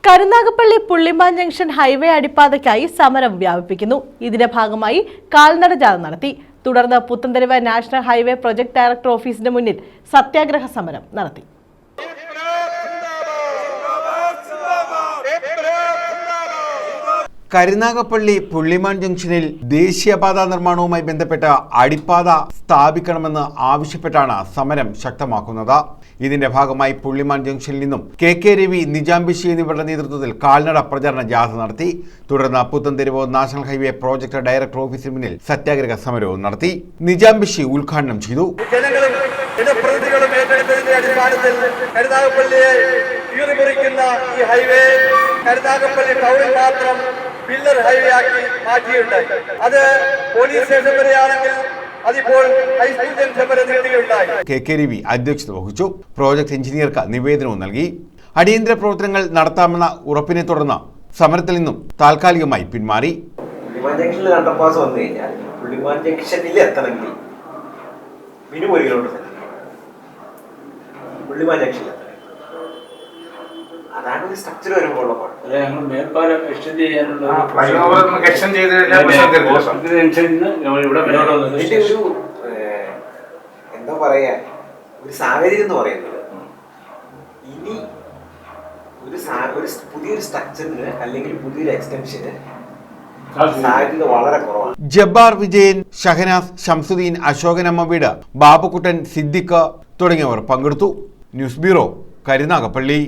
Karunagappally പുള്ളിമാൻ junction highway അടിപ്പാതയ്ക്കായി സമരം വ്യാപിപ്പിക്കുന്നു. ഇതിന്റെ ഭാഗമായി കാൽനട ജാഥ നടത്തി. തുടർന്ന് Puthentheruvu national highway project director ഓഫീസിന് മുന്നിൽ സത്യാഗ്രഹ സമരം നടത്തി. കരുനാഗപ്പള്ളി പുള്ളിമാൻ ജംഗ്ഷനിൽ ദേശീയപാത നിർമ്മാണവുമായി ബന്ധപ്പെട്ട അടിപ്പാത സ്ഥാപിക്കണമെന്ന് ആവശ്യപ്പെട്ടാണ് സമരം ശക്തമാക്കുന്നത്. ഇതിന്റെ ഭാഗമായി പുള്ളിമാൻ ജംഗ്ഷനിൽ നിന്നും കെ രവി, നിജാംബിഷി എന്നിവരുടെ നേതൃത്വത്തിൽ കാൽനട പ്രചാരണ ജാഥ നടത്തി. തുടർന്ന് Puthentheruvu national highway project director ഓഫീസിന് മുന്നിൽ സത്യാഗ്രഹ സമരവും നടത്തി. നിജാംബിഷി ഉദ്ഘാടനം ചെയ്തു. കരുനാഗപ്പള്ളി ടൗണിൽ മാത്രം പില്ലർ ഹൈവേ ആക്കി മാറ്റിയുണ്ടായി. അത് പോലീസ് സ്റ്റേഷൻ വരെയാണെങ്കിൽ അതിപ്പോൾ ഹൈസ്കൂൾ ജംഗ്ഷൻ വരെ നീട്ടുകയുണ്ടായി. കെ രവി അധ്യക്ഷത വഹിച്ചു. പ്രോജക്ട് എഞ്ചിനീയർക്ക് നിവേദനവും നൽകി. അടിയന്തര പ്രവർത്തനങ്ങൾ നടത്താമെന്ന ഉറപ്പിനെ തുടർന്ന് സമരത്തിൽ നിന്നും താൽക്കാലികമായി പിന്മാറി. പുള്ളിമാൻ ജംഗ്ഷനിൽ അണ്ടർപാസ് വന്നു കഴിഞ്ഞാൽ പുള്ളിമാൻ ജംഗ്ഷനിൽ എത്തണമെങ്കിൽ മിനിമം 1 കിലോമീറ്റർ പുള്ളിമാൻ ജംഗ്ഷനിൽ എത്തണം. അതാണ് ഒരു സ്ട്രക്ചർ വരുമ്പോൾ എന്താ പറയാ, ഒരു സാഹചര്യം എന്ന് പറയുന്നത് ഇനി ഒരു പുതിയൊരു സ്ട്രക്ചറിന് അല്ലെങ്കിൽ പുതിയൊരു എക്സ്റ്റൻഷന് സാധ്യത വളരെ കുറവാണ്. ജബ്ബാർ, വിജയൻ, ഷഹനാസ്, ഷംസുദ്ദീൻ, അശോകനമ്മ വീട്, ബാബുക്കുട്ടൻ, സിദ്ദിഖ് തുടങ്ങിയവർ പങ്കെടുത്തു. News bureau, Karunagappally.